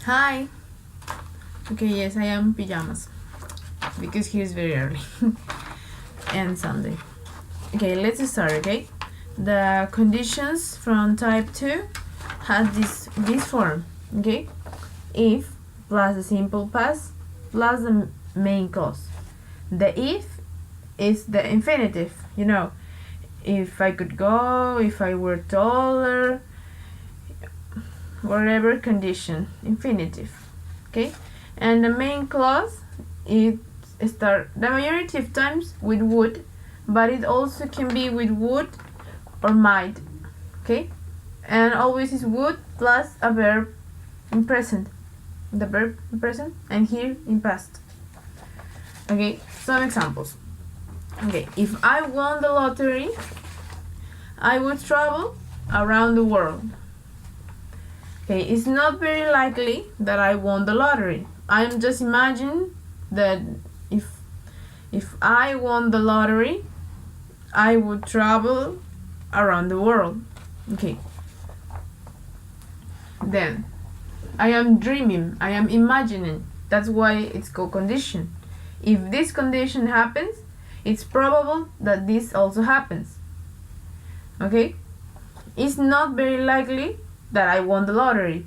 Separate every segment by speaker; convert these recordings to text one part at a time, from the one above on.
Speaker 1: Hi. Okay, yes, I am pajamas because here is very early and Sunday. Okay, let's start. Okay, the conditions from type 2 has this form. Okay, if plus the simple past plus the main clause. The if is the infinitive. You know, if I could go, if I were taller, whatever condition, infinitive. Okay, and the main clause it start the majority of times with would, but it also can be with would or might. Okay, and always is would plus a verb in present, the verb in present, and here in past. Okay, some examples. Okay, if I won the lottery, I would travel around the world. Okay, it's not very likely that I won the lottery. I'm just imagining that if I won the lottery, I would travel around the world. Okay. Then I am dreaming, I am imagining. That's why it's called condition. If this condition happens, it's probable that this also happens. Okay? It's not very likely that I won the lottery,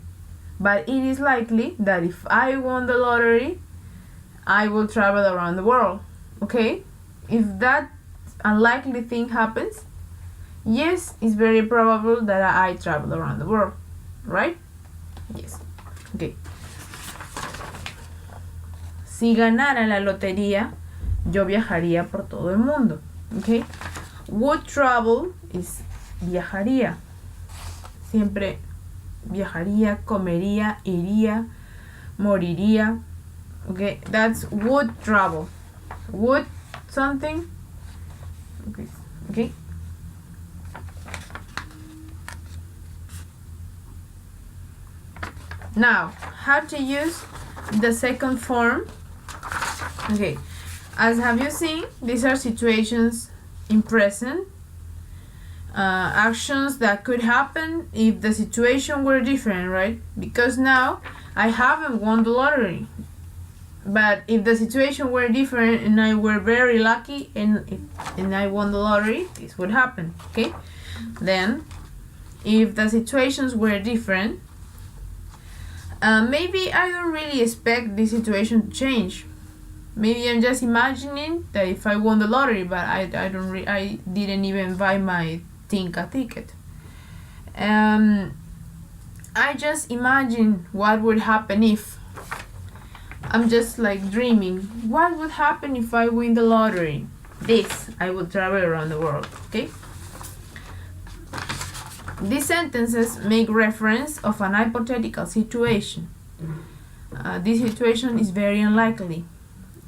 Speaker 1: but it is likely that if I won the lottery, I will travel around the world. Okay? If that unlikely thing happens, yes, it's very probable that I travel around the world. Right? Yes. Okay. Si ganara la lotería, yo viajaría por todo el mundo. Okay? Would travel is viajaría. Siempre viajaría, comería, iría, moriría. Okay, that's would travel. Would something. Okay. Okay. Now, how to use the second form. Okay, as have you seen, these are situations in present. Actions that could happen if the situation were different, right? Because now I haven't won the lottery, but if the situation were different and I were very lucky and I won the lottery, this would happen. Okay, then if the situations were different, maybe I don't really expect this situation to change. Maybe I'm just imagining that if I won the lottery, but I didn't even buy my Tinka ticket. I just imagine what would happen if. I'm just like dreaming. What would happen if I win the lottery? This, I will travel around the world. Okay. These sentences make reference of an hypothetical situation. This situation is very unlikely,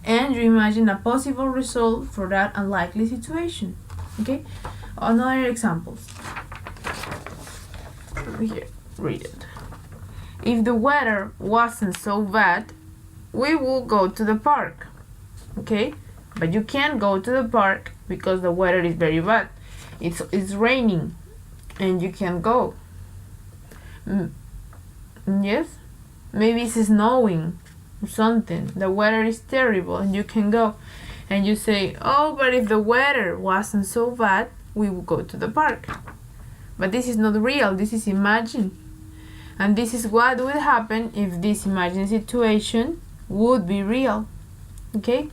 Speaker 1: and you imagine a possible result for that unlikely situation. Okay. Another examples. Here, read it. If the weather wasn't so bad, we would go to the park. Okay, but you can't go to the park because the weather is very bad. It's raining, and you can't go. Yes, maybe it's snowing or something. The weather is terrible, and you can go. And you say, oh, but if the weather wasn't so bad, we would go to the park. But this is not real, this is imagined. And this is what would happen if this imagined situation would be real. Okay?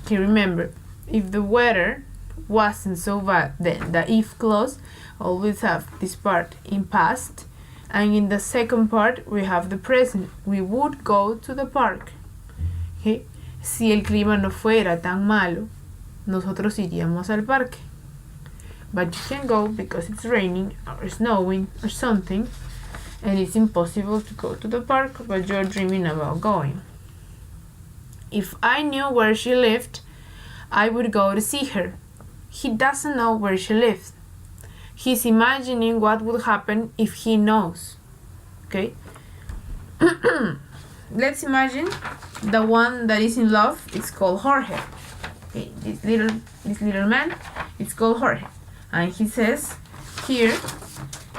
Speaker 1: Okay, remember, if the weather wasn't so bad, then the if clause always have this part in past, and in the second part we have the present. We would go to the park. Okay? Si el clima no fuera tan malo, nosotros iríamos al parque. But you can't go because it's raining or snowing or something, and it's impossible to go to the park, but you're dreaming about going. If I knew where she lived, I would go to see her. He doesn't know where she lives. He's imagining what would happen if he knows. Okay? Let's imagine the one that is in love. It's called Jorge. Okay, this little man, it's called Jorge. And he says here,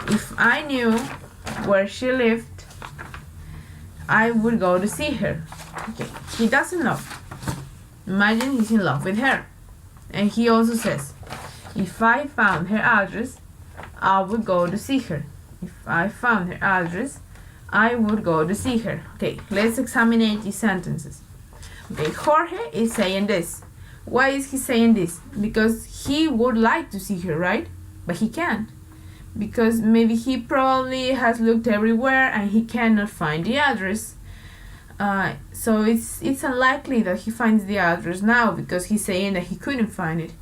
Speaker 1: if I knew where she lived, I would go to see her. Okay, he doesn't know. Imagine he's in love with her. And he also says, if I found her address, I would go to see her. If I found her address, I would go to see her. Okay, let's examine these sentences. Okay, Jorge is saying this. Why is he saying this? Because he would like to see her, right? But he can't. Because maybe he probably has looked everywhere and he cannot find the address. So it's unlikely that he finds the address now because he's saying that he couldn't find it.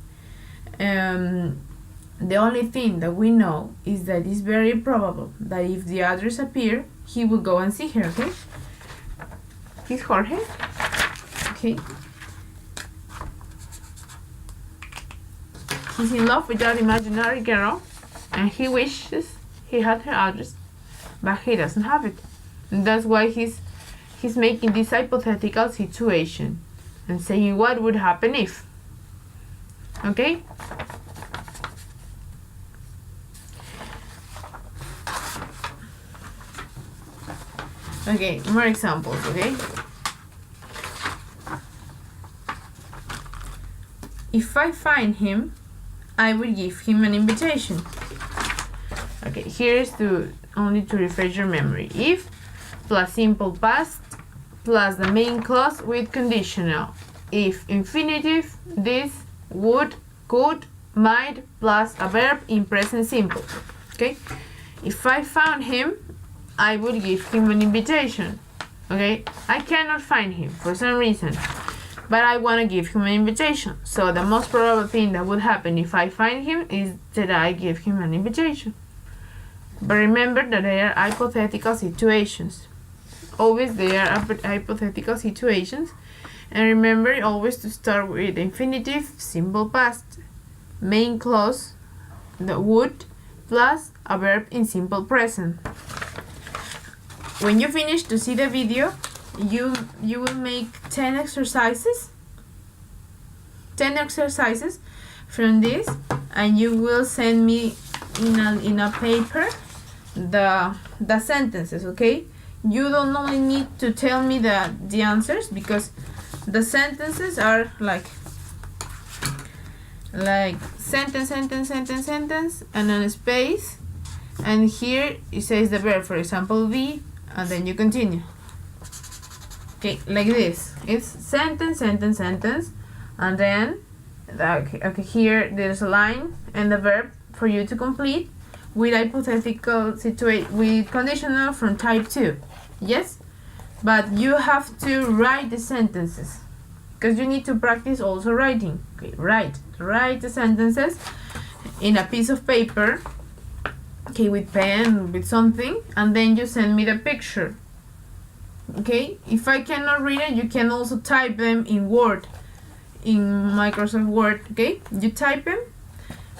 Speaker 1: The only thing that we know is that it's very probable that if the address appears, he will go and see her, okay? He's Jorge. Okay. He's in love with that imaginary girl and he wishes he had her address, but he doesn't have it. And that's why he's making this hypothetical situation and saying what would happen if. Okay? Okay, more examples, okay? If I find him, I will give him an invitation. Okay, here's only to refresh your memory. If plus simple past plus the main clause with conditional. If infinitive, this, would, could, might plus a verb in present simple. Okay? If I found him, I would give him an invitation. Okay? I cannot find him for some reason, but I want to give him an invitation. So the most probable thing that would happen if I find him is that I give him an invitation. But remember that they are hypothetical situations. Always they are hypothetical situations. And remember always to start with infinitive, simple past, main clause, the would, plus a verb in simple present. When you finish to see the video, you will make 10 exercises from this, and you will send me in a paper the sentences, okay? You don't only need to tell me the answers, because the sentences are like sentence, and then a space, and here it says the verb, for example, be, and then you continue. Okay, like this. It's sentence, and then okay, here there's a line and the verb for you to complete with hypothetical with conditional from type 2. Yes? But you have to write the sentences, because you need to practice also writing. Okay, write the sentences in a piece of paper, okay, with pen, with something, and then you send me the picture. Okay, if I cannot read it, you can also type them in Word, in Microsoft Word. Okay, you type them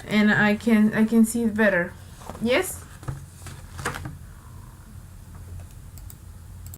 Speaker 1: and I can see it better. Yes?